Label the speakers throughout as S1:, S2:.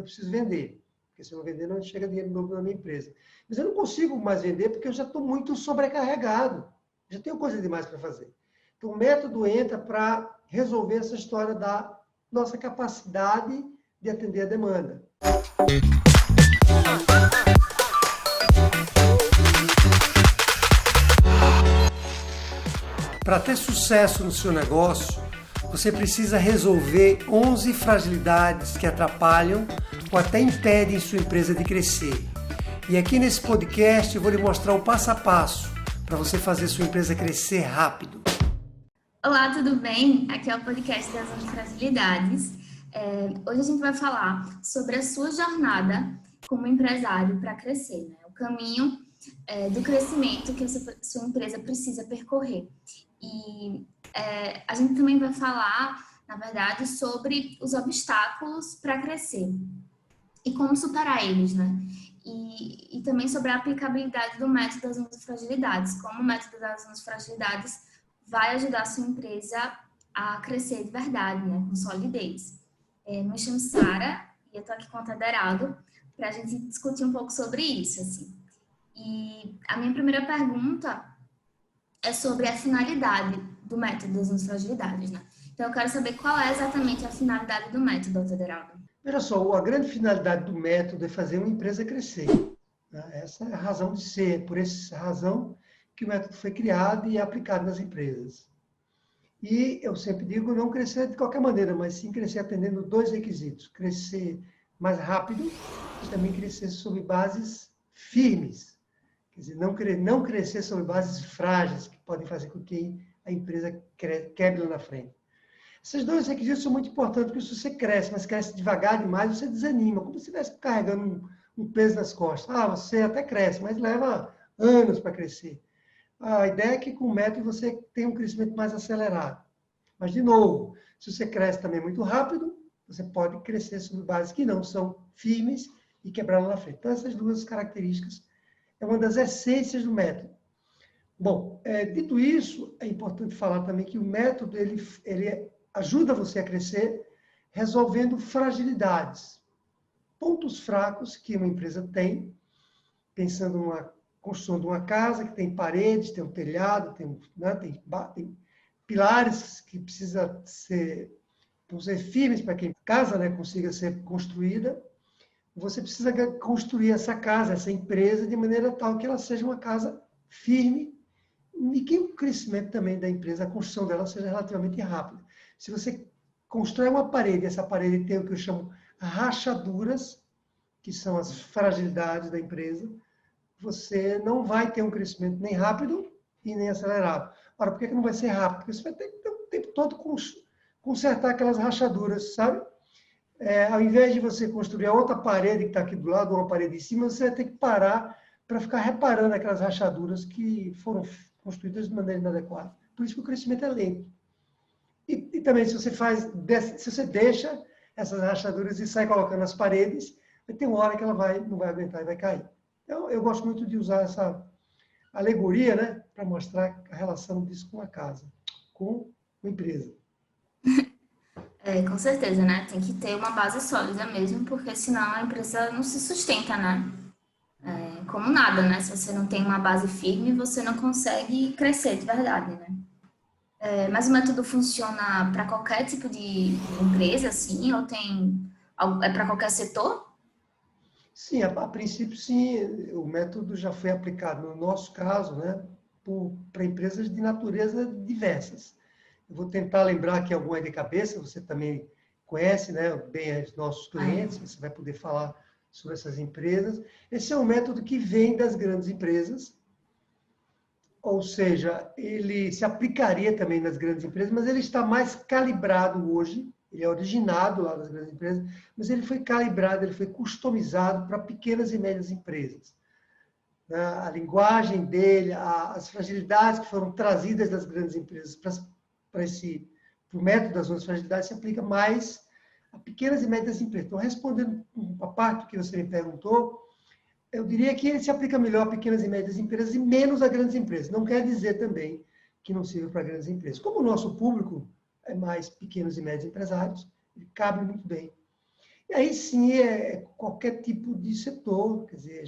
S1: eu preciso vender. Porque se eu não vender, não chega dinheiro novo na minha empresa. Mas eu não consigo mais vender porque eu já estou muito sobrecarregado. Já tenho coisa demais para fazer. Então, o método entra para resolver essa história da nossa capacidade de atender a demanda. Para ter sucesso no seu negócio, você precisa resolver 11 fragilidades que atrapalham ou até impedem sua empresa de crescer. E aqui nesse podcast eu vou lhe mostrar o passo a passo para você fazer sua empresa crescer rápido.
S2: Olá, tudo bem? Aqui é o podcast das 11 fragilidades. Hoje a gente vai falar sobre a sua jornada como empresário para crescer, né? O caminho do crescimento que sua empresa precisa percorrer. E a gente também vai falar, na verdade, sobre os obstáculos para crescer e como superar eles, né? E também sobre a aplicabilidade do método das 11 fragilidades, como o método das 11 fragilidades vai ajudar a sua empresa a crescer de verdade, né? Com solidez. Me chamo Sara e eu tô aqui com o Tederaldo para a gente discutir um pouco sobre isso, assim. E a minha primeira pergunta é sobre a finalidade do método das 11 fragilidades, né? Então, eu quero saber qual é exatamente a finalidade do método, Tederaldo.
S1: Veja só, a grande finalidade do método é fazer uma empresa crescer. Né? Essa é a razão de ser, por essa razão que o método foi criado e aplicado nas empresas. E eu sempre digo, não crescer de qualquer maneira, mas sim crescer atendendo dois requisitos. Crescer mais rápido e também crescer sobre bases firmes. Quer dizer, não crescer sobre bases frágeis, que podem fazer com que a empresa quebre lá na frente. Esses dois requisitos são muito importantes, porque se você cresce, mas cresce devagar demais, você desanima, como se estivesse carregando um peso nas costas. Você até cresce, mas leva anos para crescer. A ideia é que com o método você tem um crescimento mais acelerado. Mas, de novo, se você cresce também muito rápido, você pode crescer sobre bases que não são firmes e quebrar lá na frente. Então, essas duas características é uma das essências do método. Bom, dito isso, é importante falar também que o método ele ajuda você a crescer resolvendo fragilidades, pontos fracos que uma empresa tem, pensando numa construção de uma casa que tem paredes, tem um telhado, tem pilares que precisam ser firmes para que a casa, né, consiga ser construída. Você precisa construir essa casa, essa empresa, de maneira tal que ela seja uma casa firme e que o crescimento também da empresa, a construção dela seja relativamente rápida. Se você constrói uma parede, essa parede tem o que eu chamo rachaduras, que são as fragilidades da empresa, você não vai ter um crescimento nem rápido e nem acelerado. Ora, por que não vai ser rápido? Porque você vai ter que ter o tempo todo consertar aquelas rachaduras, sabe? Ao invés de você construir a outra parede que está aqui do lado, ou uma parede em cima, você vai ter que parar para ficar reparando aquelas rachaduras que foram construídas de maneira inadequada. Por isso que o crescimento é lento. E também, se você deixa essas rachaduras e sai colocando nas paredes, vai ter uma hora que ela não vai aguentar e vai cair. Então, eu gosto muito de usar essa alegoria, né, para mostrar a relação disso com a casa, com a empresa.
S2: Com certeza, né? Tem que ter uma base sólida mesmo, porque senão a empresa não se sustenta, né? Como nada, né? Se você não tem uma base firme, você não consegue crescer de verdade, né? Mas o método funciona para qualquer tipo de empresa, assim, ou é para qualquer setor?
S1: Sim, a princípio, sim, o método já foi aplicado, no nosso caso, né, para empresas de natureza diversas. Eu vou tentar lembrar aqui alguma de cabeça, você também conhece, né, bem os nossos clientes, você vai poder falar sobre essas empresas. Esse é um método que vem das grandes empresas, ou seja, ele se aplicaria também nas grandes empresas, mas ele está mais calibrado hoje, ele é originado lá das grandes empresas, mas ele foi calibrado, ele foi customizado para pequenas e médias empresas. A linguagem dele, as fragilidades que foram trazidas das grandes empresas para o método das 11 fragilidades se aplica mais a pequenas e médias empresas. Então, respondendo a parte que você me perguntou, eu diria que ele se aplica melhor a pequenas e médias empresas e menos a grandes empresas. Não quer dizer também que não sirva para grandes empresas. Como o nosso público é mais pequenos e médios empresários, ele cabe muito bem. E aí sim é qualquer tipo de setor, quer dizer,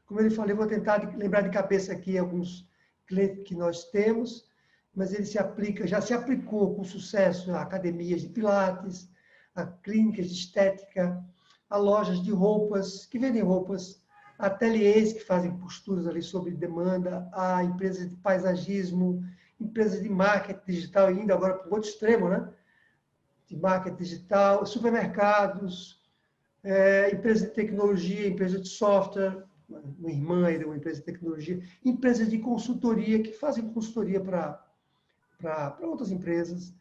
S1: como eu falei, vou tentar lembrar de cabeça aqui alguns clientes que nós temos, mas ele já se aplicou com sucesso a academias de pilates, a clínicas de estética, a lojas de roupas, que vendem roupas, a ateliês que fazem costuras ali sob demanda, a empresas de paisagismo, empresas de marketing digital, ainda agora para o outro extremo, né? De marketing digital, supermercados, empresas de tecnologia, empresas de software, uma irmã aí de uma empresa de tecnologia, empresas de consultoria que fazem consultoria para outras empresas,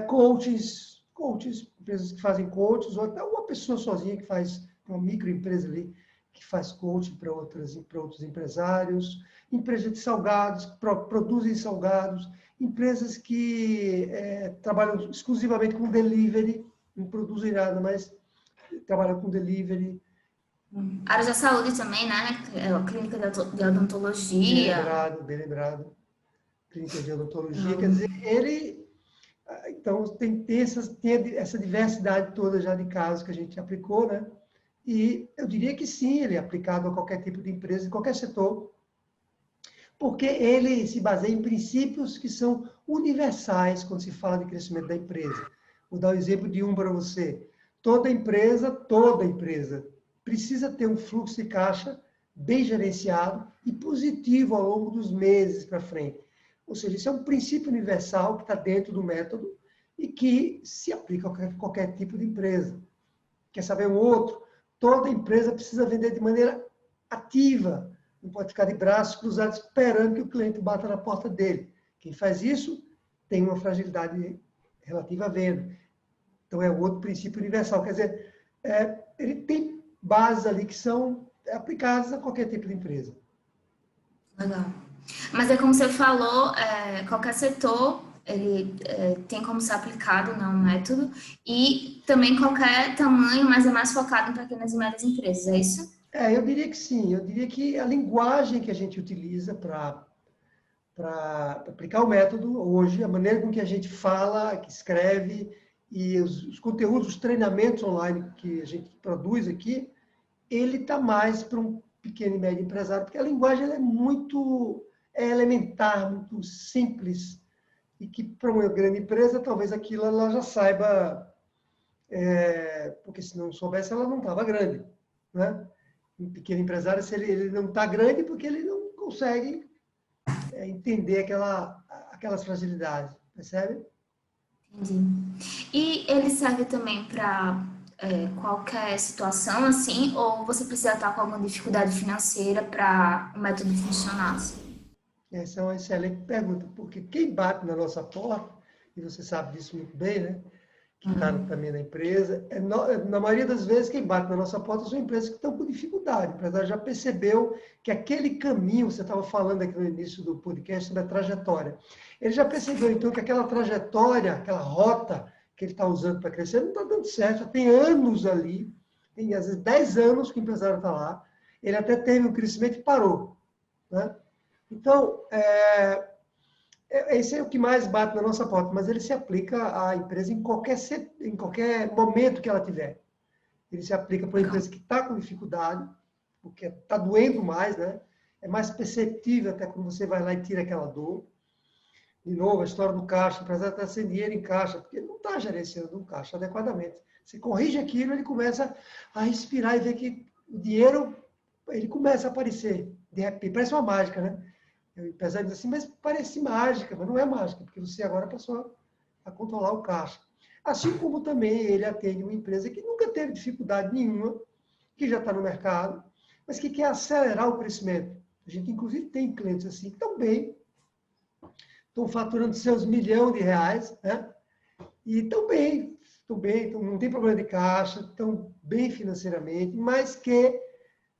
S1: coaches, empresas que fazem coaches, ou até uma pessoa sozinha que faz, uma microempresa ali, que faz coaching para outros empresários, empresas de salgados, que produzem salgados, empresas que trabalham exclusivamente com delivery, não produzem nada, mas trabalham com delivery.
S2: Área da saúde também, né? Clínica de odontologia.
S1: Bem lembrado. Clínica de odontologia, quer dizer, ele... Então, tem essa diversidade toda já de casos que a gente aplicou, né? E eu diria que sim, ele é aplicado a qualquer tipo de empresa, em qualquer setor, porque ele se baseia em princípios que são universais quando se fala de crescimento da empresa. Vou dar um exemplo de um para você. Toda empresa precisa ter um fluxo de caixa bem gerenciado e positivo ao longo dos meses para frente. Ou seja, isso é um princípio universal que está dentro do método e que se aplica a qualquer tipo de empresa. Quer saber um outro? Toda empresa precisa vender de maneira ativa. Não pode ficar de braços cruzados esperando que o cliente bata na porta dele. Quem faz isso tem uma fragilidade relativa à venda. Então, é outro princípio universal. Quer dizer, ele tem bases ali que são aplicadas a qualquer tipo de empresa.
S2: Legal. Mas é como você falou, qualquer setor ele tem como ser aplicado, né, um método, e também qualquer tamanho, mas é mais focado em pequenas e médias empresas, é isso?
S1: Eu diria que sim. Eu diria que a linguagem que a gente utiliza para aplicar o método hoje, a maneira com que a gente fala, que escreve, e os conteúdos, os treinamentos online que a gente produz aqui, ele está mais para um pequeno e médio empresário, porque a linguagem ela é muito elementar, muito simples, e que para uma grande empresa, talvez aquilo ela já saiba, porque se não soubesse, ela não estava grande. Né? Um pequeno empresário, se ele não está grande, porque ele não consegue entender aquelas fragilidades, percebe?
S2: Entendi. E ele serve também para qualquer situação, assim, ou você precisa estar com alguma dificuldade financeira para o método funcionar? Assim?
S1: Essa é uma excelente pergunta, porque quem bate na nossa porta, e você sabe disso muito bem, né? Que está também na empresa, na maioria das vezes quem bate na nossa porta são empresas que estão com dificuldade. O empresário já percebeu que aquele caminho, você estava falando aqui no início do podcast sobre a trajetória, ele já percebeu então que aquela trajetória, aquela rota que ele está usando para crescer não está dando certo, já tem anos ali, tem às vezes 10 anos que o empresário está lá, ele até teve um crescimento e parou. Né? Então, esse é o que mais bate na nossa porta, mas ele se aplica à empresa em qualquer momento que ela tiver. Ele se aplica para uma empresa que está com dificuldade, porque está doendo mais, né? É mais perceptível até quando você vai lá e tira aquela dor. De novo, a história do caixa, o empresário está sem dinheiro em caixa, porque ele não está gerenciando um caixa adequadamente. Você corrige aquilo, ele começa a respirar e ver que o dinheiro, ele começa a aparecer. De repente, parece uma mágica, né? O empresário diz assim, mas parece mágica, mas não é mágica, porque você agora passou a controlar o caixa. Assim como também ele atende uma empresa que nunca teve dificuldade nenhuma, que já está no mercado, mas que quer acelerar o crescimento. A gente, inclusive, tem clientes assim que estão bem, estão faturando seus milhões de reais, né? E estão bem, então não tem problema de caixa, estão bem financeiramente, mas que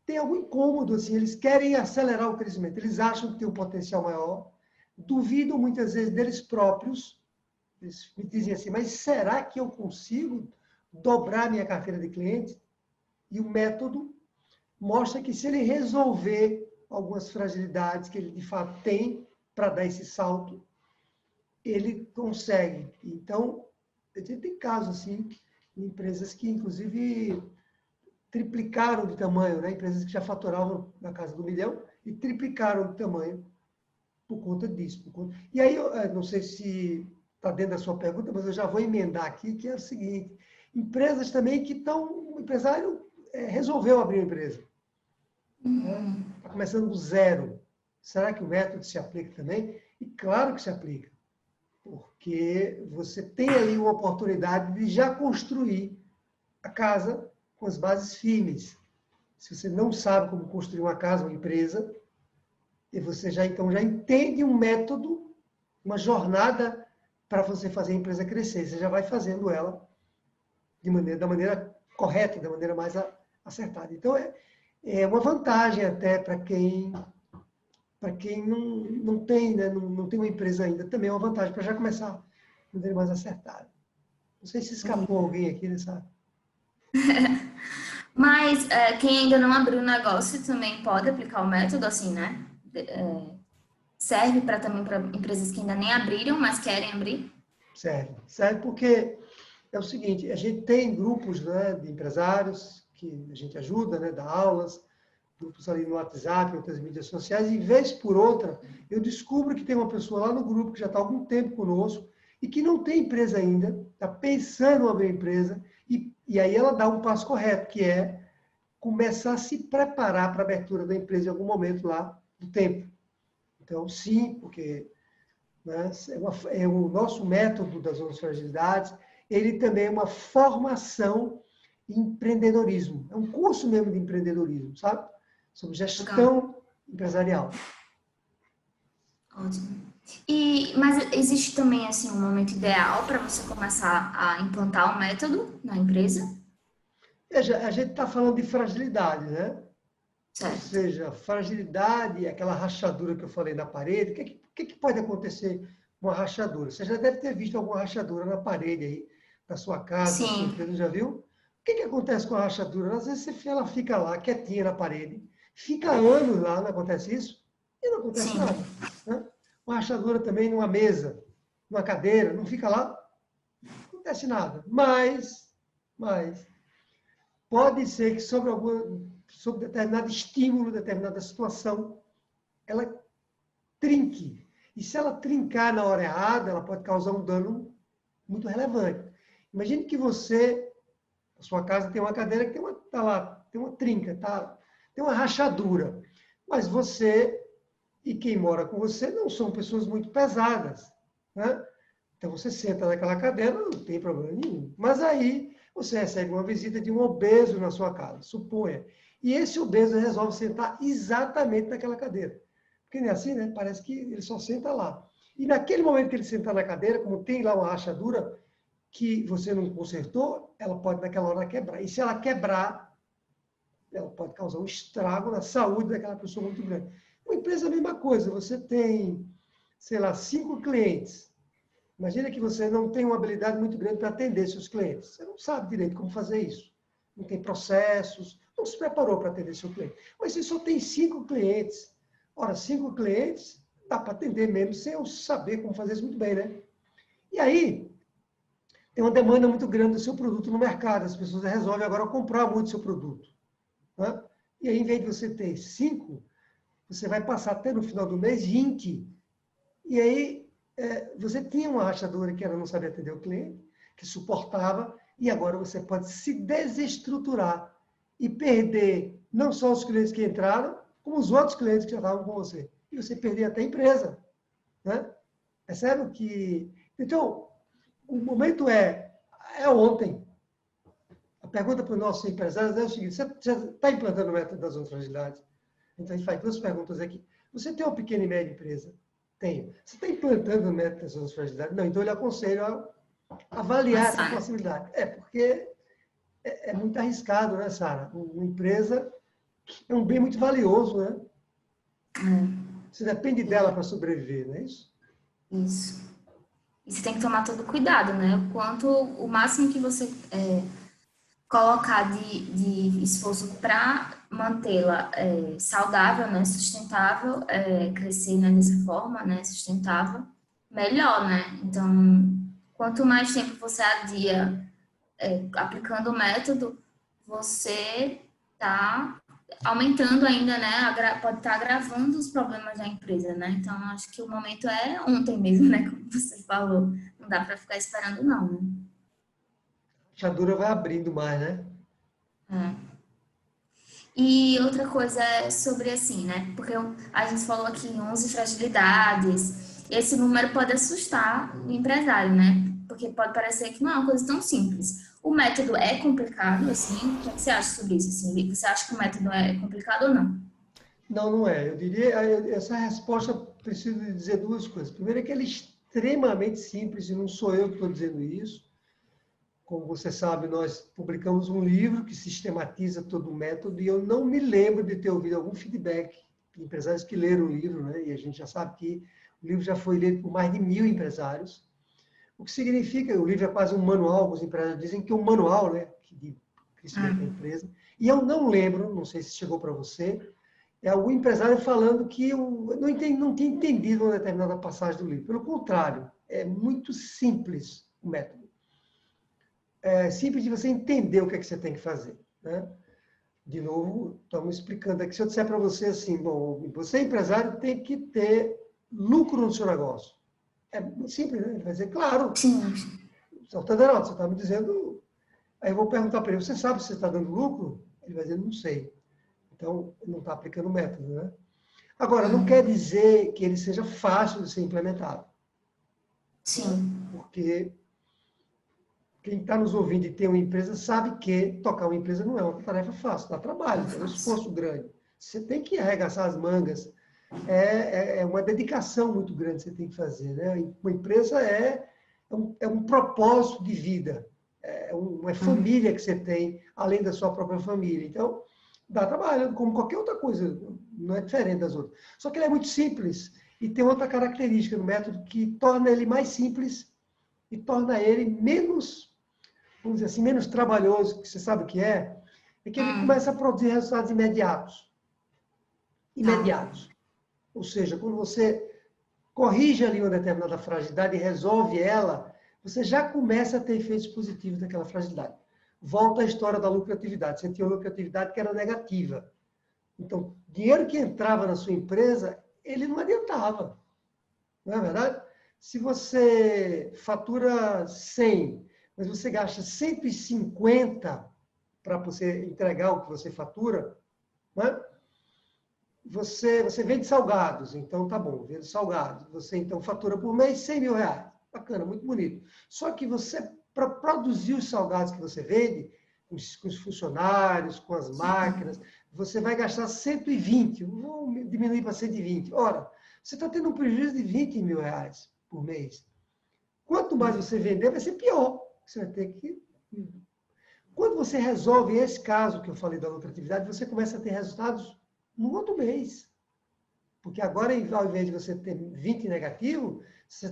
S1: tem algum incômodo, assim, eles querem acelerar o crescimento, eles acham que tem um potencial maior, duvidam muitas vezes deles próprios, eles me dizem assim, mas será que eu consigo dobrar minha carteira de clientes? E o método mostra que se ele resolver algumas fragilidades que ele de fato tem para dar esse salto, ele consegue. Então, a gente tem casos assim, empresas que, inclusive, triplicaram de tamanho, né? Empresas que já faturavam na casa do 1 milhão e triplicaram de tamanho por conta disso. E aí, eu não sei se está dentro da sua pergunta, mas eu já vou emendar aqui, que é o seguinte, empresas também que estão, o empresário resolveu abrir uma empresa. Está começando do zero. Será que o método se aplica também? E claro que se aplica, porque você tem ali uma oportunidade de já construir a casa com as bases firmes. Se você não sabe como construir uma casa, uma empresa, e você já então já entende um método, uma jornada para você fazer a empresa crescer. Você já vai fazendo ela da maneira correta, da maneira mais acertada. Então, é uma vantagem até para quem não tem, né, não tem uma empresa ainda. Também é uma vantagem para já começar de maneira mais acertada. Não sei se escapou alguém aqui nessa...
S2: Mas quem ainda não abriu o negócio também pode aplicar o método, assim, né? Serve também para empresas que ainda nem abriram, mas querem abrir?
S1: Serve porque é o seguinte, a gente tem grupos, né, de empresários que a gente ajuda, né, dá aulas, grupos ali no WhatsApp, outras mídias sociais, e vez por outra, eu descubro que tem uma pessoa lá no grupo que já está há algum tempo conosco e que não tem empresa ainda, está pensando em abrir empresa, e aí ela dá um passo correto, que é começar a se preparar para a abertura da empresa em algum momento lá do tempo. Então, sim, porque, né, o nosso método das 11 fragilidades, ele também é uma formação em empreendedorismo. É um curso mesmo de empreendedorismo, sabe? Sobre gestão empresarial.
S2: Ótimo. Mas existe também assim um momento ideal para você começar a implantar o método na empresa?
S1: Veja, a gente está falando de fragilidade, né? Ou
S2: Certo.
S1: seja, fragilidade, aquela rachadura que eu falei na parede, o que pode acontecer com uma rachadura? Você já deve ter visto alguma rachadura na parede aí, da sua casa, da sua
S2: Sim,
S1: empresa, já viu? O que acontece com a rachadura? Às vezes ela fica lá, quietinha na parede, fica anos lá, não acontece isso? E não acontece
S2: sim,
S1: nada. Né? Uma rachadura também numa mesa, numa cadeira, não fica lá? Não acontece nada. Mas pode ser que sobre determinado estímulo, determinada situação, ela trinque. E se ela trincar na hora errada, ela pode causar um dano muito relevante. Imagine que você, a sua casa tem uma cadeira que tem uma trinca, tem uma rachadura. Mas você e quem mora com você não são pessoas muito pesadas, né? Então você senta naquela cadeira, não tem problema nenhum. Mas aí você recebe uma visita de um obeso na sua casa, suponha. E esse obeso resolve sentar exatamente naquela cadeira. Porque não é assim, né? Parece que ele só senta lá. E naquele momento que ele sentar na cadeira, como tem lá uma rachadura que você não consertou, ela pode naquela hora quebrar. E se ela quebrar, ela pode causar um estrago na saúde daquela pessoa muito grande. Uma empresa é a mesma coisa. Você tem, sei lá, 5 clientes. Imagina que você não tem uma habilidade muito grande para atender seus clientes. Você não sabe direito como fazer isso. Não tem processos, não se preparou para atender seu cliente. Mas você só tem 5 clientes. Ora, 5 clientes, dá para atender mesmo sem eu saber como fazer isso muito bem, né? E aí, tem uma demanda muito grande do seu produto no mercado. As pessoas resolvem agora comprar muito do seu produto. Né? E aí, em vez de você ter 5, você vai passar até no final do mês 20. E aí, você tinha uma rachadura que ela não sabia atender o cliente, que suportava, e agora você pode se desestruturar e perder não só os clientes que entraram, como os outros clientes que já estavam com você. E você perder até a empresa. Né? Percebe que... Então, o momento é ontem. A pergunta para os nossos empresários é o seguinte: você já está implantando o método das 11 fragilidades? Então, a gente faz 2 perguntas aqui. Você tem uma pequena e média empresa? Tenho. Você está implantando o método das 11 fragilidades? Não, então eu lhe aconselho a avaliar essa possibilidade. Porque é muito arriscado, né, Sara? Uma empresa é um bem muito valioso, né? Você depende dela para sobreviver, não é isso?
S2: isso. E você tem que tomar todo cuidado, né? O máximo que você colocar de esforço para mantê-la saudável, né? Sustentável, crescer, né? Dessa forma, né? Sustentável, melhor, né? Então, quanto mais tempo você adia aplicando o método, você está aumentando ainda, né? Pode estar agravando os problemas da empresa, né? Então, acho que o momento é ontem mesmo, né? Como você falou. Não dá para ficar esperando, não, né?
S1: A fechadura vai abrindo mais, né?
S2: É. E outra coisa é sobre assim, né? Porque a gente falou aqui em 11 fragilidades. Esse número pode assustar o empresário, né? Porque pode parecer que não é uma coisa tão simples. O método é complicado, assim? O que você acha sobre isso? Assim? Você acha que o método é complicado ou não?
S1: Não, não é. Eu diria, essa resposta preciso dizer duas coisas. Primeiro é que ele é extremamente simples, e não sou eu que estou dizendo isso. Como você sabe, nós publicamos um livro que sistematiza todo o método, e eu não me lembro de ter ouvido algum feedback de empresários que leram o livro, né? E a gente já sabe que o livro já foi lido por mais de 1.000 empresários. O que significa, o livro é quase um manual, alguns empresários dizem que é um manual, né, de crescimento da empresa. E eu não lembro, não sei se chegou para você, algum empresário falando que eu não tinha entendido uma determinada passagem do livro. Pelo contrário, é muito simples o método. É simples de você entender o que é que você tem que fazer, né? De novo, estamos explicando aqui. Se eu disser para você assim, bom, você empresário tem que ter lucro no seu negócio. É muito simples, né? Ele vai dizer, claro,
S2: Sim.
S1: você está me dizendo. Aí eu vou perguntar para ele, você sabe se você está dando lucro? Ele vai dizer, não sei. Então, não está aplicando o método, né? Agora, não quer dizer que ele seja fácil de ser implementado, né?
S2: Sim.
S1: Porque quem está nos ouvindo e tem uma empresa sabe que tocar uma empresa não é uma tarefa fácil, dá trabalho, é um esforço grande. Você tem que arregaçar as mangas, é uma dedicação muito grande que você tem que fazer, né? Uma empresa é um propósito de vida, é uma família que você tem, além da sua própria família. Então, dá trabalho, como qualquer outra coisa, não é diferente das outras. Só que ele é muito simples e tem outra característica no método que torna ele mais simples e torna ele menos, vamos dizer assim, menos trabalhoso, que você sabe o que é que ele começa a produzir resultados imediatos.
S2: Tá.
S1: Imediatos. Ou seja, quando você corrige ali uma determinada fragilidade e resolve ela, você já começa a ter efeitos positivos daquela fragilidade. Volta à história da lucratividade. Você tinha uma lucratividade que era negativa. Então, dinheiro que entrava na sua empresa, ele não adiantava. Não é verdade? Se você fatura 100, mas você gasta 150 para você entregar o que você fatura, não é? Você vende salgados, então tá bom, vende salgados. Você então fatura por mês 100 mil reais. Bacana, muito bonito. Só que você, para produzir os salgados que você vende, com os funcionários, com as máquinas, você vai gastar 120. Vou diminuir para 120. Ora, você está tendo um prejuízo de 20 mil reais por mês. Quanto mais você vender, vai ser pior. Você vai ter que. Quando você resolve esse caso que eu falei da lucratividade, você começa a ter resultados no outro mês. Porque agora, ao invés de você ter 20 negativo,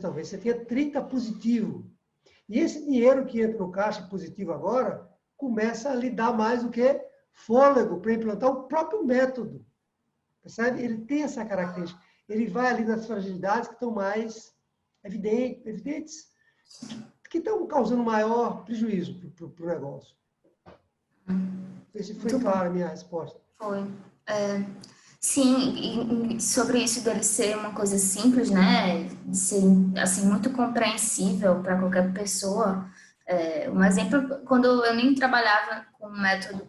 S1: talvez você tenha 30 positivo. E esse dinheiro que entra no caixa positivo agora, começa a lhe dar mais do que fôlego para implantar o próprio método. Percebe? Ele tem essa característica. Ele vai ali nas fragilidades que estão mais evidentes, que estão causando maior prejuízo para o negócio. Não sei se foi clara a minha resposta.
S2: Foi. Sim, e sobre isso dele ser uma coisa simples, né? De ser assim muito compreensível para qualquer pessoa. Um exemplo, quando eu nem trabalhava com o método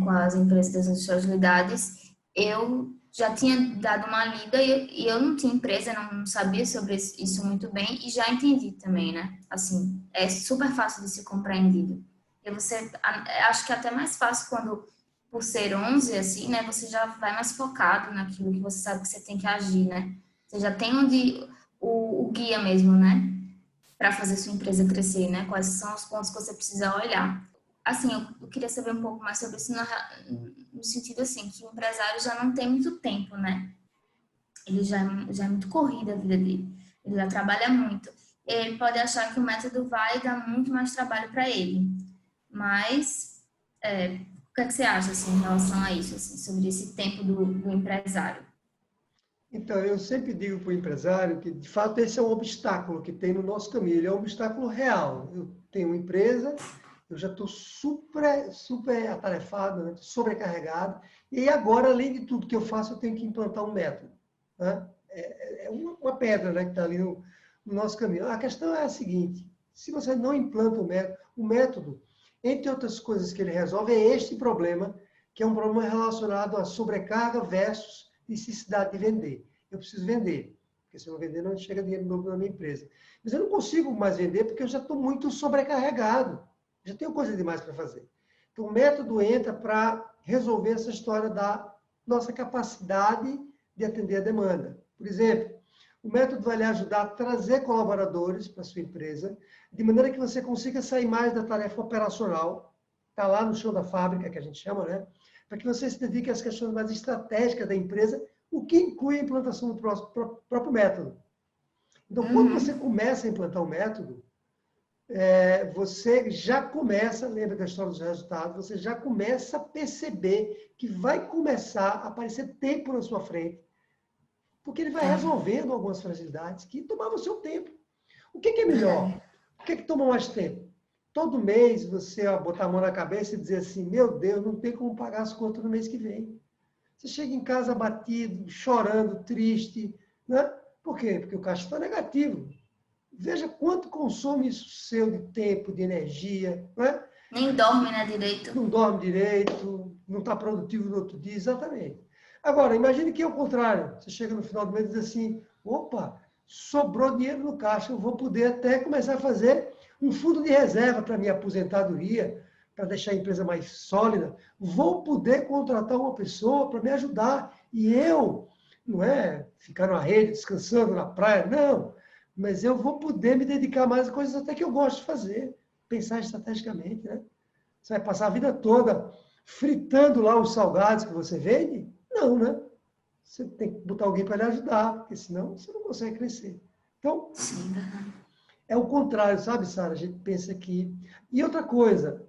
S2: com as empresas das fragilidades, eu já tinha dado uma lida e eu não tinha empresa, não sabia sobre isso muito bem e já entendi também, né? Assim, é super fácil de ser compreendido. E você, acho que é até mais fácil quando, por ser 11, assim, né? Você já vai mais focado naquilo que você sabe que você tem que agir, né? Você já tem o guia mesmo, né? Para fazer sua empresa crescer, né? Quais são os pontos que você precisa olhar. Assim, eu queria saber um pouco mais sobre isso no sentido assim, que o empresário já não tem muito tempo, né? Ele já é muito corrido a vida dele. Ele já trabalha muito. Ele pode achar que o método vai dar muito mais trabalho para ele. Mas, o que é que você acha, assim, em relação a isso, assim, sobre esse tempo do empresário?
S1: Então, eu sempre digo para o empresário que, de fato, esse é um obstáculo que tem no nosso caminho. Ele é um obstáculo real. Eu tenho uma empresa eu já estou super atarefado, né? Sobrecarregado, e aí agora, além de tudo que eu faço, eu tenho que implantar um método. Né? É uma pedra, né, que está ali no nosso caminho. A questão é a seguinte, se você não implanta o método, entre outras coisas que ele resolve, é este problema, que é um problema relacionado à sobrecarga versus necessidade de vender. Eu preciso vender, porque se eu não vender, não chega dinheiro novo na minha empresa. Mas eu não consigo mais vender porque eu já estou muito sobrecarregado. Já tenho coisa demais para fazer. Então, o método entra para resolver essa história da nossa capacidade de atender a demanda. Por exemplo, o método vai lhe ajudar a trazer colaboradores para a sua empresa, de maneira que você consiga sair mais da tarefa operacional, está lá no chão da fábrica, que a gente chama, né? Para que você se dedique às questões mais estratégicas da empresa, o que inclui a implantação do próprio método. Então, quando você começa a implantar o método, você já começa, lembra da história dos resultados, você já começa a perceber que vai começar a aparecer tempo na sua frente, porque ele vai resolvendo algumas fragilidades que tomavam o seu tempo. O que é melhor? O que toma mais tempo? Todo mês você botar a mão na cabeça e dizer assim, meu Deus, não tem como pagar as contas no mês que vem. Você chega em casa abatido, chorando, triste, né? Por quê? Porque o caixa está negativo. Veja quanto consome isso seu de tempo, de energia, não é?
S2: Nem dorme, né, direito.
S1: Não dorme direito, não está produtivo no outro dia, exatamente. Agora, imagine que é o contrário. Você chega no final do mês e diz assim, opa, sobrou dinheiro no caixa, eu vou poder até começar a fazer um fundo de reserva para minha aposentadoria, para deixar a empresa mais sólida. Vou poder contratar uma pessoa para me ajudar. E eu, não é ficar na rede, descansando na praia, não. Mas eu vou poder me dedicar mais a coisas até que eu gosto de fazer. Pensar estrategicamente, né? Você vai passar a vida toda fritando lá os salgados que você vende? Não, né? Você tem que botar alguém para lhe ajudar, porque senão você não consegue crescer. Então, é o contrário, sabe, Sara? A gente pensa que... E outra coisa,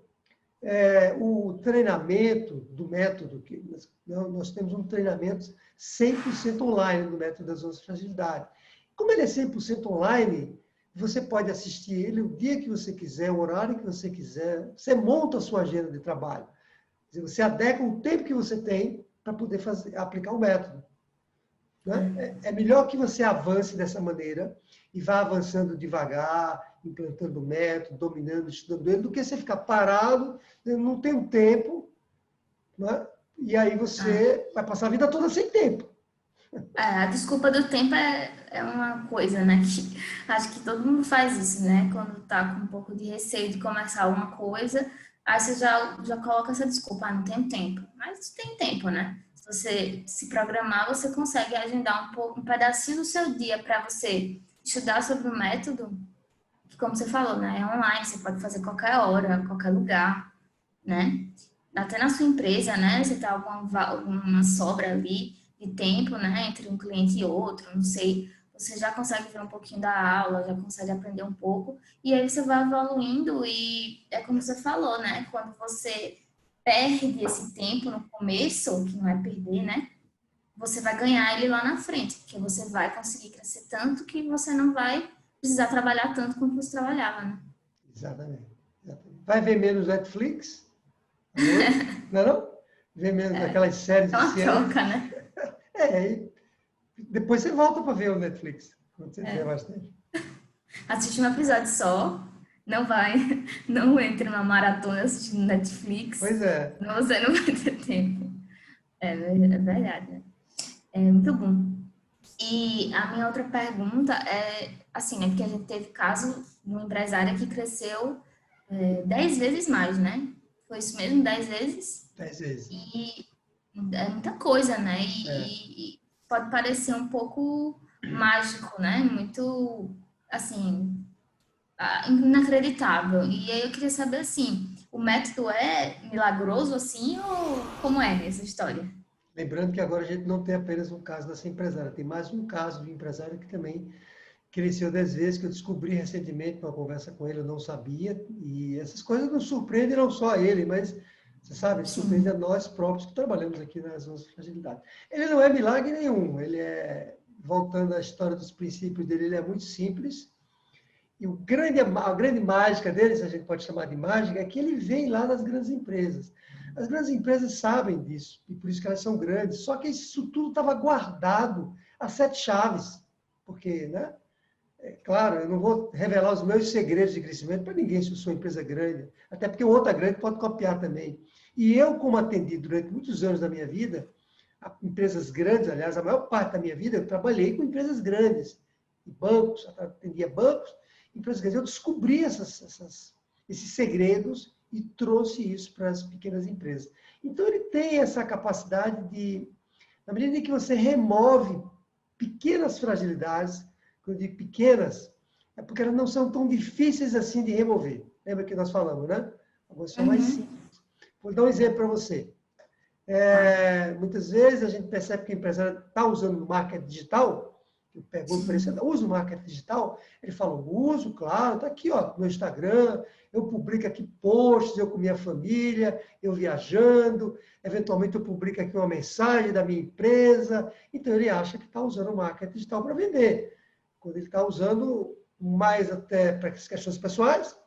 S1: o treinamento do método, que nós temos um treinamento 100% online do método das 11 fragilidades. Como ele é 100% online, você pode assistir ele o dia que você quiser, o horário que você quiser. Você monta a sua agenda de trabalho. Você adequa o tempo que você tem para poder aplicar o método. Né? É melhor que você avance dessa maneira e vá avançando devagar, implantando o método, dominando, estudando ele, do que você ficar parado, não tem um tempo, né? E aí você vai passar a vida toda sem tempo.
S2: A desculpa do tempo é uma coisa, né? Que acho que todo mundo faz isso, né? Quando tá com um pouco de receio de começar alguma coisa, aí você já coloca essa desculpa, não tenho tempo. Mas tem tempo, né? Se você se programar, você consegue agendar um pedacinho do seu dia para você estudar sobre o método, que como você falou, né? É online, você pode fazer qualquer hora, qualquer lugar, né? Até na sua empresa, né? Você tá alguma sobra ali de tempo, né, entre um cliente e outro, não sei, você já consegue ver um pouquinho da aula, já consegue aprender um pouco, e aí você vai evoluindo e é como você falou, né, quando você perde esse tempo no começo, que não é perder, né, você vai ganhar ele lá na frente, porque você vai conseguir crescer tanto que você não vai precisar trabalhar tanto quanto você trabalhava, né.
S1: Exatamente. Vai ver menos Netflix? Não é não? Ver menos aquelas séries
S2: É uma
S1: viciantes.
S2: troca, né?
S1: E depois você volta para ver o Netflix, quando você tiver bastante.
S2: Assiste um episódio só, não entre numa maratona assistindo Netflix,
S1: Pois é.
S2: senão você não vai ter tempo. É verdade, né? É muito bom. E a minha outra pergunta é, assim, né, porque a gente teve caso de uma empresária que cresceu 10 vezes mais, né? Foi isso mesmo, 10 vezes?
S1: 10 vezes.
S2: E é muita coisa, né? E pode parecer um pouco mágico, né? Muito, assim, inacreditável. E aí eu queria saber, assim, o método é milagroso, assim, ou como é essa história?
S1: Lembrando que agora a gente não tem apenas um caso dessa empresária, tem mais um caso de empresário que também cresceu 10 vezes, que eu descobri recentemente numa conversa com ele, eu não sabia, e essas coisas não surpreendem não só a ele, mas, você sabe, surpreende a nós próprios que trabalhamos aqui nas 11 fragilidades. Ele não é milagre nenhum, ele é, voltando à história dos princípios dele, ele é muito simples, E a grande mágica dele, se a gente pode chamar de mágica, é que ele vem lá das grandes empresas. As grandes empresas sabem disso, e por isso que elas são grandes. Só que isso tudo estava guardado a 7 chaves. Porque, né? É claro, eu não vou revelar os meus segredos de crescimento para ninguém se eu sou empresa grande. Até porque outra grande pode copiar também. E eu, como atendi durante muitos anos da minha vida, empresas grandes, aliás, a maior parte da minha vida, eu trabalhei com empresas grandes. Bancos, atendia bancos, empresas grandes. Eu descobri esses segredos e trouxe isso para as pequenas empresas. Então, ele tem essa capacidade de, na medida em que você remove pequenas fragilidades, quando eu digo pequenas, é porque elas não são tão difíceis assim de remover. Lembra que nós falamos, né? Algumas são mais simples. Vou dar um exemplo para você. Muitas vezes a gente percebe que o empresário está usando o marketing digital. Eu pergunto para ele, usa o marketing digital? Ele fala, uso, claro, está aqui ó, no Instagram, eu publico aqui posts, eu com minha família, eu viajando, eventualmente eu publico aqui uma mensagem da minha empresa. Então ele acha que está usando o marketing digital para vender. Quando ele está usando mais até para as questões pessoais,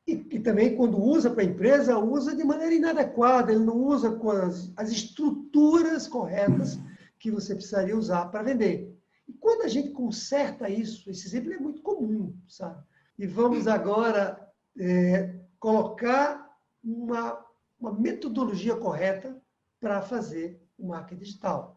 S1: e também quando usa para a empresa, usa de maneira inadequada, ele não usa com as estruturas corretas que você precisaria usar para vender. E quando a gente conserta isso, esse exemplo é muito comum, sabe? E vamos agora colocar uma metodologia correta para fazer o marketing digital.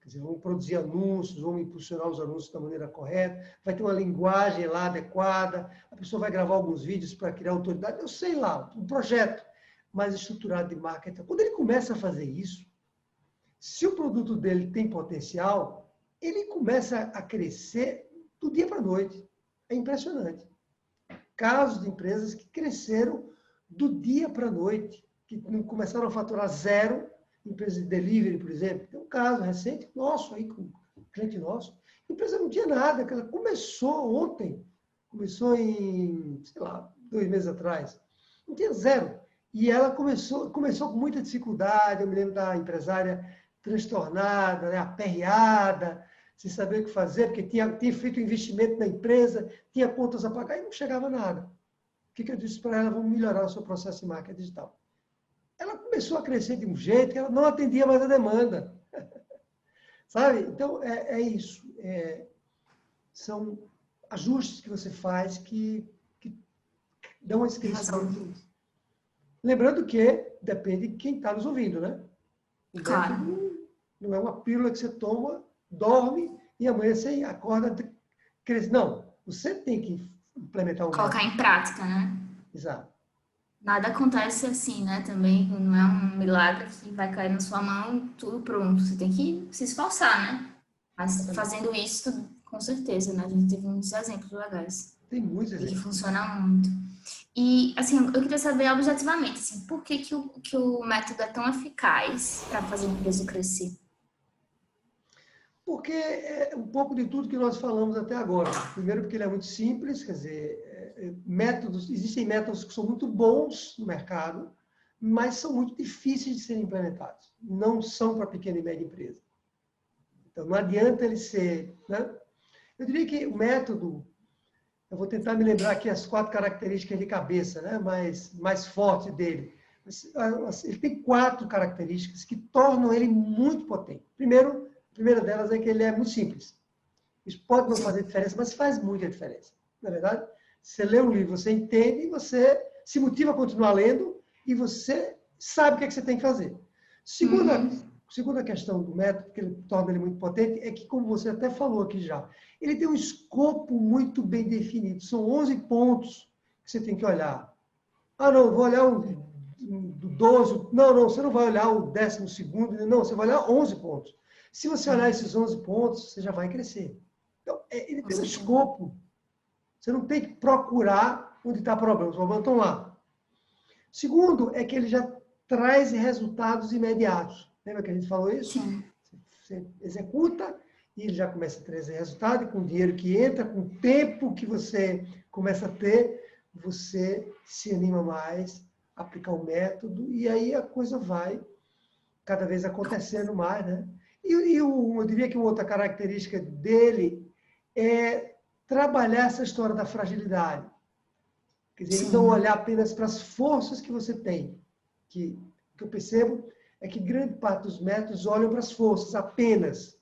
S1: Quer dizer, vamos produzir anúncios, vamos impulsionar os anúncios da maneira correta, vai ter uma linguagem lá adequada, a pessoa vai gravar alguns vídeos para criar autoridade, eu sei lá, um projeto mais estruturado de marketing. Quando ele começa a fazer isso, se o produto dele tem potencial, ele começa a crescer do dia para a noite. É impressionante. Casos de empresas que cresceram do dia para a noite, que começaram a faturar zero, empresa de delivery, por exemplo. Tem um caso recente nosso aí, com um cliente nosso. A empresa não tinha nada, ela começou ontem, começou em, sei lá, 2 meses atrás. Não tinha zero. E ela começou com muita dificuldade, eu me lembro da empresária transtornada, né, aperreada, sem saber o que fazer, porque tinha feito investimento na empresa, tinha contas a pagar e não chegava nada. O que eu disse para ela? Vamos melhorar o seu processo de marketing digital. Ela começou a crescer de um jeito que ela não atendia mais a demanda. Sabe? Então, é isso. São ajustes que você faz que dão esse crescimento. Lembrando que depende de quem está nos ouvindo, né?
S2: Claro.
S1: Não é uma pílula que você toma, dorme e amanhã você acorda cresce. Não, você tem que implementar um
S2: colocar em prática, né?
S1: Exato.
S2: Nada acontece assim, né? Também não é um milagre que vai cair na sua mão e tudo pronto. Você tem que se esforçar, né? Mas fazendo isso, com certeza, né? A gente teve muitos exemplos legais.
S1: Tem muitos exemplos.
S2: E que funciona muito. E, assim, eu queria saber objetivamente, assim, por que o método é tão eficaz para fazer a empresa crescer?
S1: Porque é um pouco de tudo que nós falamos até agora. Primeiro, porque ele é muito simples, quer dizer, existem métodos que são muito bons no mercado, mas são muito difíceis de serem implementados. Não são para pequena e média empresa. Então, não adianta ele ser... Né? Eu diria que o método, eu vou tentar me lembrar aqui as 4 características de cabeça, né? mais forte dele. Ele tem 4 características que tornam ele muito potente. A primeira delas é que ele é muito simples. Isso pode não fazer diferença, mas faz muita diferença. Na verdade, você lê um livro, você entende, você se motiva a continuar lendo e você sabe o que é que você tem que fazer. Segunda questão do método, que ele torna ele muito potente, é que, como você até falou aqui já, ele tem um escopo muito bem definido. São 11 pontos que você tem que olhar. Ah, não, vou olhar do 12. Não, você não vai olhar o 12º. Não, você vai olhar 11 pontos. Se você olhar esses 11 pontos, você já vai crescer. Então, ele tem um escopo. Você não tem que procurar onde está o problema. Os problemas estão lá. Segundo, é que ele já traz resultados imediatos. Lembra que a gente falou isso?
S2: Sim.
S1: Você executa e ele já começa a trazer resultado. E com o dinheiro que entra, com o tempo que você começa a ter, você se anima mais a aplicar o método. E aí a coisa vai cada vez acontecendo mais, né? Eu diria que uma outra característica dele é trabalhar essa história da fragilidade. Quer dizer, não olhar apenas para as forças que você tem. Que eu percebo é que grande parte dos métodos olham para as forças apenas.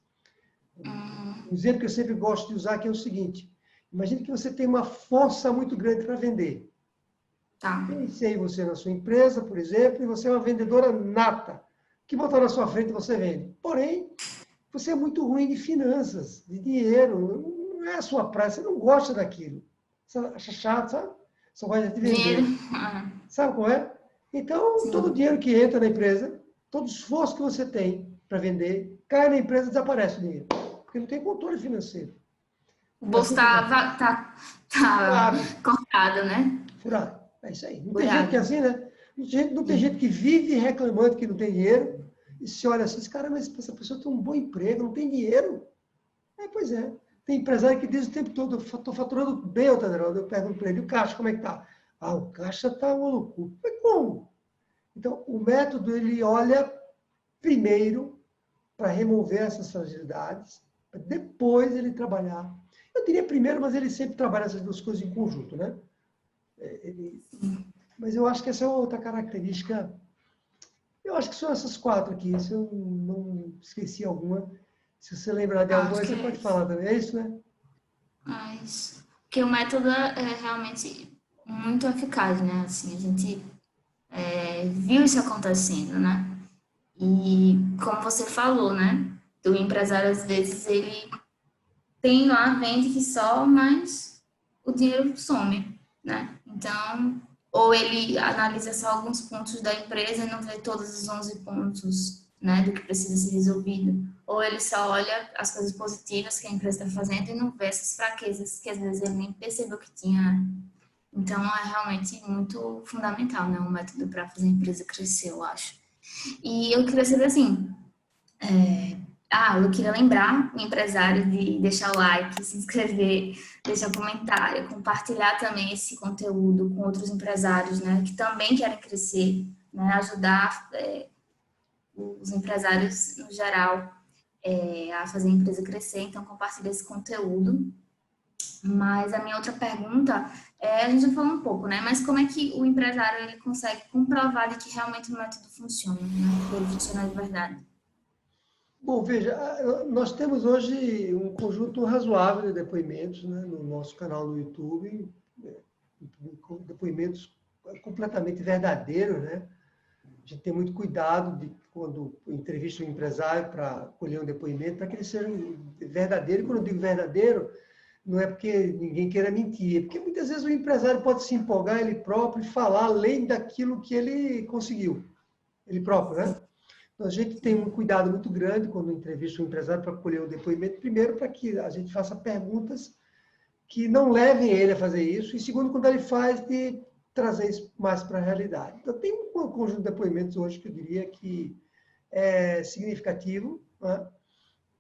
S1: Um exemplo que eu sempre gosto de usar que é o seguinte. Imagine que você tem uma força muito grande para vender.
S2: Tá.
S1: Pense aí você na sua empresa, por exemplo, e você é uma vendedora nata. Que botar na sua frente você vende. Porém, você é muito ruim de finanças, de dinheiro. Não é a sua praia, você não gosta daquilo. Você acha chato, sabe? Só gosta de
S2: Dinheiro.
S1: vender. Sabe qual é? Então, todo o dinheiro que entra na empresa, todo o esforço que você tem para vender, cai na empresa e desaparece o dinheiro. Porque não tem controle financeiro.
S2: O bolso tá
S1: Furado.
S2: cortado, né?
S1: Furado. É isso aí. Não tem gente que é
S2: Furado.
S1: assim, né? Não tem gente que vive reclamando que não tem dinheiro e se olha assim, cara, mas essa pessoa tem um bom emprego, não tem dinheiro. Pois é. Tem empresário que diz o tempo todo, eu estou faturando bem, Altaneraldo. Eu pergunto para ele, o caixa, como é que tá? Ah, o caixa está uma loucura. Mas como? Então, o método, ele olha primeiro para remover essas fragilidades, para depois ele trabalhar. Eu diria primeiro, mas ele sempre trabalha essas duas coisas em conjunto, né? Mas eu acho que essa é outra característica. Eu acho que são essas quatro aqui. Se eu não esqueci alguma, se você lembrar de alguma, você pode falar também. É isso, né?
S2: Mas, porque o método é realmente muito eficaz, né? Assim, a gente viu isso acontecendo, né? E como você falou, né? O empresário, às vezes, ele tem lá, vende que só, mas o dinheiro some, né? Então, ou ele analisa só alguns pontos da empresa e não vê todos os 11 pontos, né, do que precisa ser resolvido. Ou ele só olha as coisas positivas que a empresa está fazendo e não vê essas fraquezas que às vezes ele nem percebeu que tinha, né? Então, é realmente muito fundamental, né, um método para fazer a empresa crescer, eu acho. E eu queria saber assim, eu queria lembrar o empresário de deixar o like, se inscrever, deixar comentário, compartilhar também esse conteúdo com outros empresários, né, que também querem crescer, né, ajudar os empresários no geral a fazer a empresa crescer. Então, compartilhe esse conteúdo. Mas a minha outra pergunta a gente já falou um pouco, né, mas como é que o empresário ele consegue comprovar de que realmente o método funciona, né, que ele funciona de verdade?
S1: Bom, veja, nós temos hoje um conjunto razoável de depoimentos, né, no nosso canal no YouTube, depoimentos completamente verdadeiros, né? A gente tem muito cuidado de quando entrevista um empresário para colher um depoimento, para que ele seja verdadeiro. E quando eu digo verdadeiro, não é porque ninguém queira mentir, é porque muitas vezes o empresário pode se empolgar ele próprio e falar além daquilo que ele conseguiu, ele próprio, né? Então, a gente tem um cuidado muito grande quando entrevista um empresário para colher o depoimento, primeiro, para que a gente faça perguntas que não levem ele a fazer isso, e segundo, quando ele faz, de trazer isso mais para a realidade. Então, tem um conjunto de depoimentos hoje que eu diria que é significativo, né?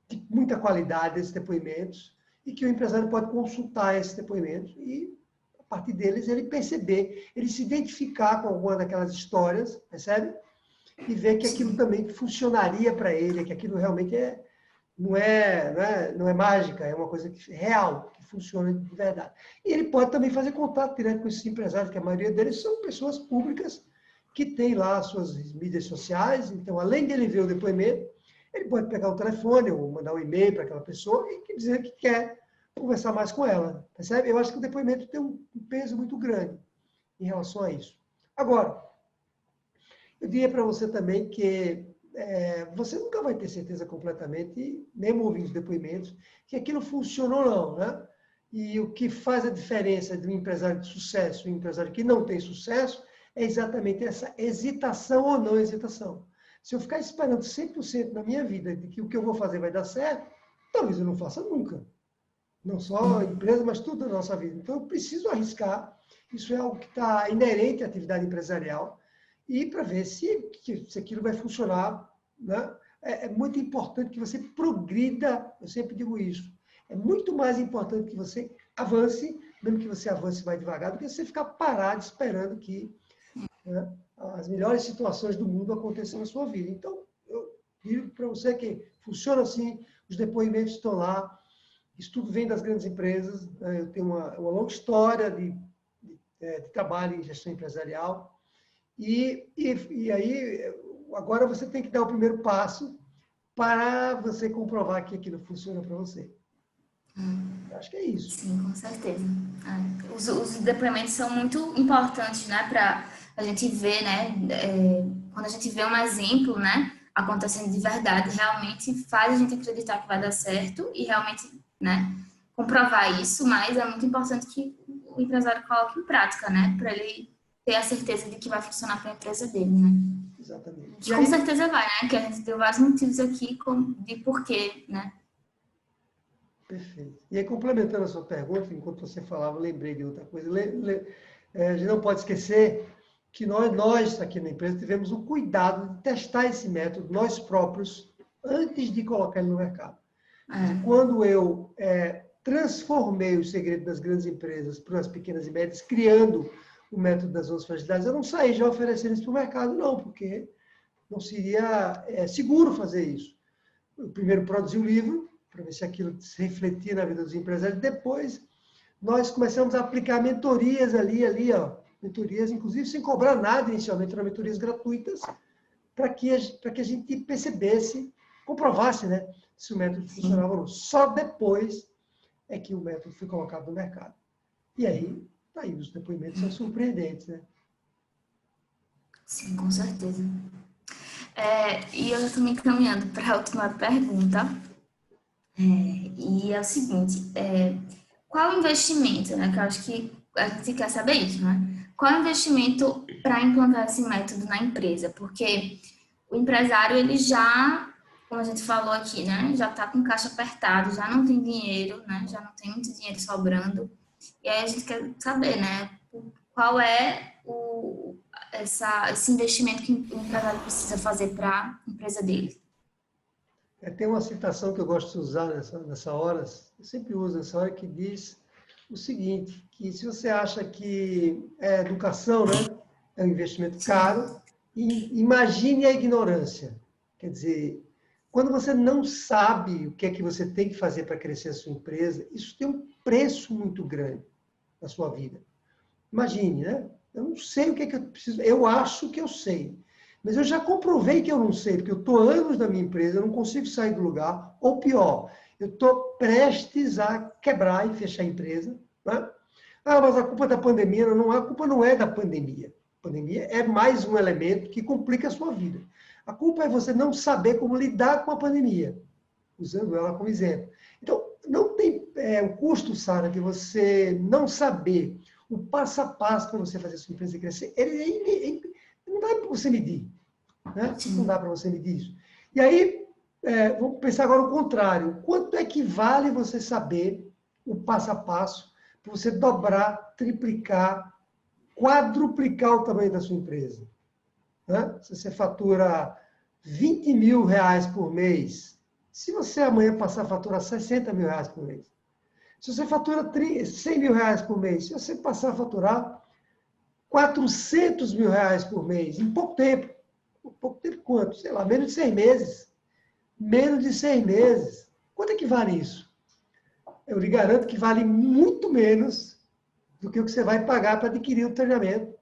S1: De muita qualidade esses depoimentos, e que o empresário pode consultar esses depoimentos e, a partir deles, ele perceber, ele se identificar com alguma daquelas histórias, percebe? E ver que aquilo também funcionaria para ele, que aquilo realmente não é mágica, é uma coisa real, que funciona de verdade. E ele pode também fazer contato direto com esses empresários, que a maioria deles são pessoas públicas que têm lá as suas mídias sociais. Então, além dele ver o depoimento, ele pode pegar o telefone ou mandar um e-mail para aquela pessoa e dizer que quer conversar mais com ela. Percebe? Eu acho que o depoimento tem um peso muito grande em relação a isso. Agora, eu diria para você também que você nunca vai ter certeza completamente, mesmo ouvindo os depoimentos, que aquilo funciona ou não, né? E o que faz a diferença de um empresário de sucesso e um empresário que não tem sucesso é exatamente essa hesitação ou não hesitação. Se eu ficar esperando 100% na minha vida de que o que eu vou fazer vai dar certo, talvez eu não faça nunca. Não só a empresa, mas tudo na nossa vida. Então, eu preciso arriscar. Isso é algo que está inerente à atividade empresarial e para ver se aquilo vai funcionar, né? É muito importante que você progrida, eu sempre digo isso, é muito mais importante que você avance, mesmo que você avance mais devagar, do que você ficar parado esperando que, né, as melhores situações do mundo aconteçam na sua vida. Então, eu digo para você que funciona assim, os depoimentos estão lá, Isso tudo vem das grandes empresas, né? Eu tenho uma longa história de trabalho em gestão empresarial. E aí, agora você tem que dar o primeiro passo para você comprovar que aquilo funciona para você. Eu acho que é isso.
S2: Sim, com certeza. Os depoimentos são muito importantes, né, para a gente ver, né, quando a gente vê um exemplo, né, acontecendo de verdade, realmente faz a gente acreditar que vai dar certo e realmente, né, comprovar isso, mas é muito importante que o empresário coloque em prática, né, para ele ter a certeza de que vai funcionar para a empresa dele, né.
S1: Exatamente.
S2: E com certeza vai, né, que a gente deu vários motivos aqui de porquê, né.
S1: Perfeito. E aí, complementando a sua pergunta, enquanto você falava, eu lembrei de outra coisa. A gente não pode esquecer que nós aqui na empresa tivemos o cuidado de testar esse método, nós próprios, antes de colocar ele no mercado. Quando eu transformei o segredo das grandes empresas para as pequenas e médias, criando o método das 11 fragilidades, eu não saí já oferecendo isso para o mercado, não, porque não seria seguro fazer isso. Eu primeiro produzi o livro, para ver se aquilo se refletia na vida dos empresários. Depois, nós começamos a aplicar mentorias ali, ó. Mentorias, inclusive, sem cobrar nada inicialmente, eram mentorias gratuitas, para que a gente percebesse, comprovasse, né, se o método funcionava ou não. Só depois é que o método foi colocado no mercado. E aí os depoimentos são surpreendentes, né?
S2: Sim, com certeza. E eu já estou me encaminhando para a última pergunta. E é o seguinte, qual o investimento, né? Que eu acho que a gente quer saber isso, né? Qual é o investimento para implantar esse método na empresa? Porque o empresário, ele já, como a gente falou aqui, né? Já está com caixa apertado, já não tem dinheiro, né? Já não tem muito dinheiro sobrando. E aí a gente quer saber, né? Qual é esse investimento que o empresário precisa fazer para a empresa dele?
S1: Tem uma citação que eu gosto de usar nessa hora, eu sempre uso nessa hora, que diz o seguinte, que se você acha que educação, né, é um investimento caro, imagine a ignorância. Quer dizer, quando você não sabe o que é que você tem que fazer para crescer a sua empresa, isso tem um preço muito grande na sua vida. Imagine, né? Eu não sei o que é que eu preciso, eu acho que eu sei. Mas eu já comprovei que eu não sei, porque eu estou há anos na minha empresa, eu não consigo sair do lugar, ou pior, eu estou prestes a quebrar e fechar a empresa. Né? Ah, mas a culpa é da pandemia, não, a culpa não é da pandemia. A pandemia é mais um elemento que complica a sua vida. A culpa é você não saber como lidar com a pandemia, usando ela como exemplo. Então, não tem o custo, Sara, de você não saber o passo a passo para você fazer a sua empresa crescer, não dá para você medir. Né? Não dá para você medir isso. E aí, vamos pensar agora o contrário. Quanto é que vale você saber o passo a passo para você dobrar, triplicar, quadruplicar o tamanho da sua empresa? Né? Se você fatura 20 mil reais por mês, se você amanhã passar a faturar 60 mil reais por mês, se você fatura 100 mil reais por mês, se você passar a faturar 400 mil reais por mês, em pouco tempo. Pouco tempo quanto? Sei lá, menos de 6 meses. Menos de 6 meses. Quanto é que vale isso? Eu lhe garanto que vale muito menos do que o que você vai pagar para adquirir o treinamento.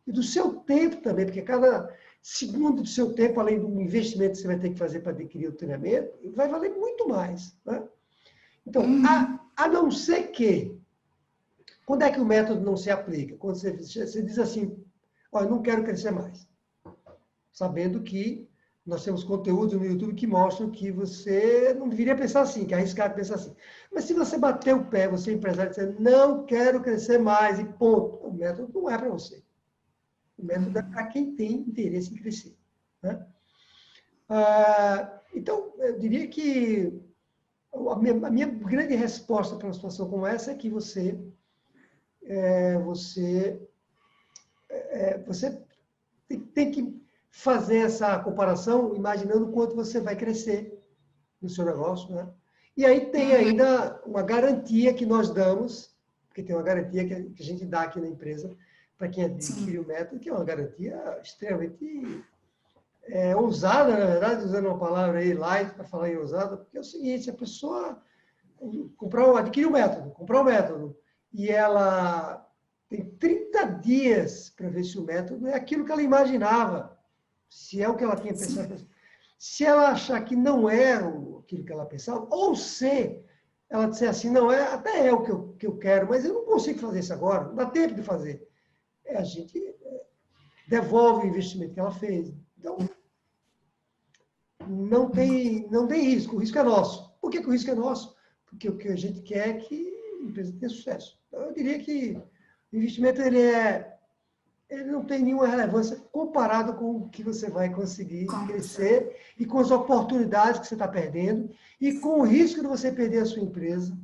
S1: E do seu tempo também, porque cada segundo do seu tempo, além do investimento que você vai ter que fazer para adquirir o treinamento, vai valer muito mais. Né? Então, a não ser que... Quando é que o método não se aplica? Quando você diz assim, olha, eu não quero crescer mais. Sabendo que nós temos conteúdos no YouTube que mostram que você não deveria pensar assim, que é arriscado pensar assim. Mas se você bater o pé, você é empresário, dizer, não quero crescer mais, e ponto, o método não é para você. O método é para quem tem interesse em crescer. Né? Então, eu diria que a minha grande resposta para uma situação como essa é que você tem que fazer essa comparação imaginando o quanto você vai crescer no seu negócio, né? E aí tem ainda uma garantia que nós damos, porque tem uma garantia que a gente dá aqui na empresa para quem adquire o método, que é uma garantia extremamente ousada, na verdade, usando uma palavra aí, light, para falar em ousada, porque é o seguinte, a pessoa adquirir comprar o método, e ela tem 30 dias para ver se o método é aquilo que ela imaginava, se é o que ela tinha pensado. Se ela achar que não é aquilo que ela pensava, ou se ela disser assim, não, até é o que eu quero, mas eu não consigo fazer isso agora, não dá tempo de fazer. A gente devolve o investimento que ela fez. Então, não tem risco, o risco é nosso. Por que o risco é nosso? Porque o que a gente quer é que a empresa tenha sucesso. Então, eu diria que o investimento ele não tem nenhuma relevância comparado com o que você vai conseguir crescer e com as oportunidades que você está perdendo e com o risco de você perder a sua empresa.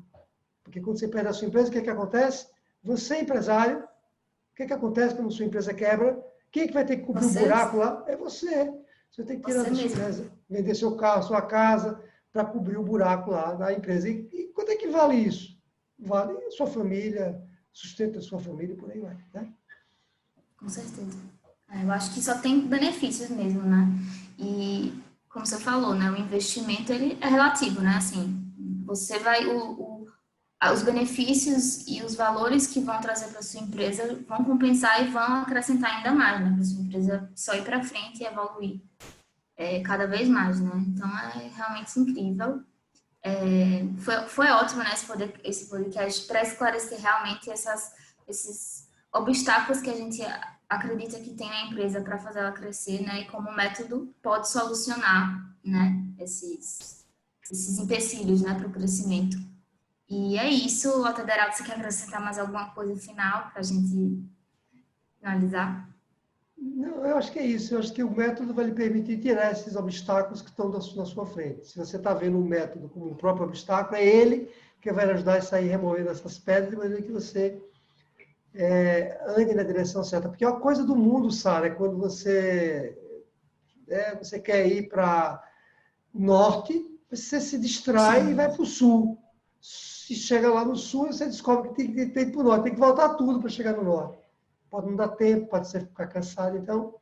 S1: Porque quando você perde a sua empresa, o que é que acontece? Você é empresário, o que é que acontece quando a sua empresa quebra? Quem é que vai ter que cobrir o buraco lá? É você. Você tem que tirar da sua empresa, vender seu carro, sua casa, para cobrir o buraco lá da empresa. E quanto é que vale isso? Vale a sua família, sustenta a sua família e por aí vai, né?
S2: Com certeza. Eu acho que só tem benefícios mesmo, né? E, como você falou, né? O investimento, ele é relativo, né? Assim, você vai... os benefícios e os valores que vão trazer para a sua empresa vão compensar e vão acrescentar ainda mais, né? Para a sua empresa só ir para frente e evoluir cada vez mais, né? Então, é realmente incrível. Foi ótimo, né? Esse podcast para esclarecer realmente esses obstáculos que a gente acredita que tem na empresa para fazer ela crescer, né? E como o método pode solucionar, né? Esses empecilhos, né? Para o crescimento. E é isso. Atederaldo, você quer acrescentar mais alguma coisa final para a gente finalizar?
S1: Não, eu acho que é isso. Eu acho que o método vai lhe permitir tirar esses obstáculos que estão na sua frente. Se você está vendo o método como um próprio obstáculo, é ele que vai ajudar a sair removendo essas pedras de maneira que você ande na direção certa. Porque a coisa do mundo, Sara, é quando você quer ir para o norte, você se distrai e vai para o sul. Se chega lá no sul, você descobre que tem que ir para o norte. Tem que voltar tudo para chegar no norte. Pode não dar tempo, pode ser ficar cansado. Então,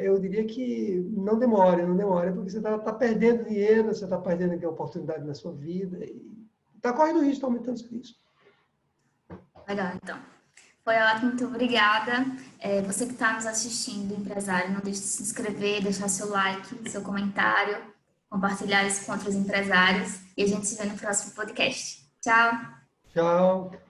S1: eu diria que não demore, porque você está perdendo dinheiro, você está perdendo aqui a oportunidade na sua vida e está correndo risco, está aumentando seu risco.
S2: Legal, então. Foi ótimo, muito obrigada. Você que está nos assistindo, empresário, não deixe de se inscrever, deixar seu like, seu comentário, compartilhar isso com outros empresários e a gente se vê no próximo podcast. Tchau!
S1: Tchau!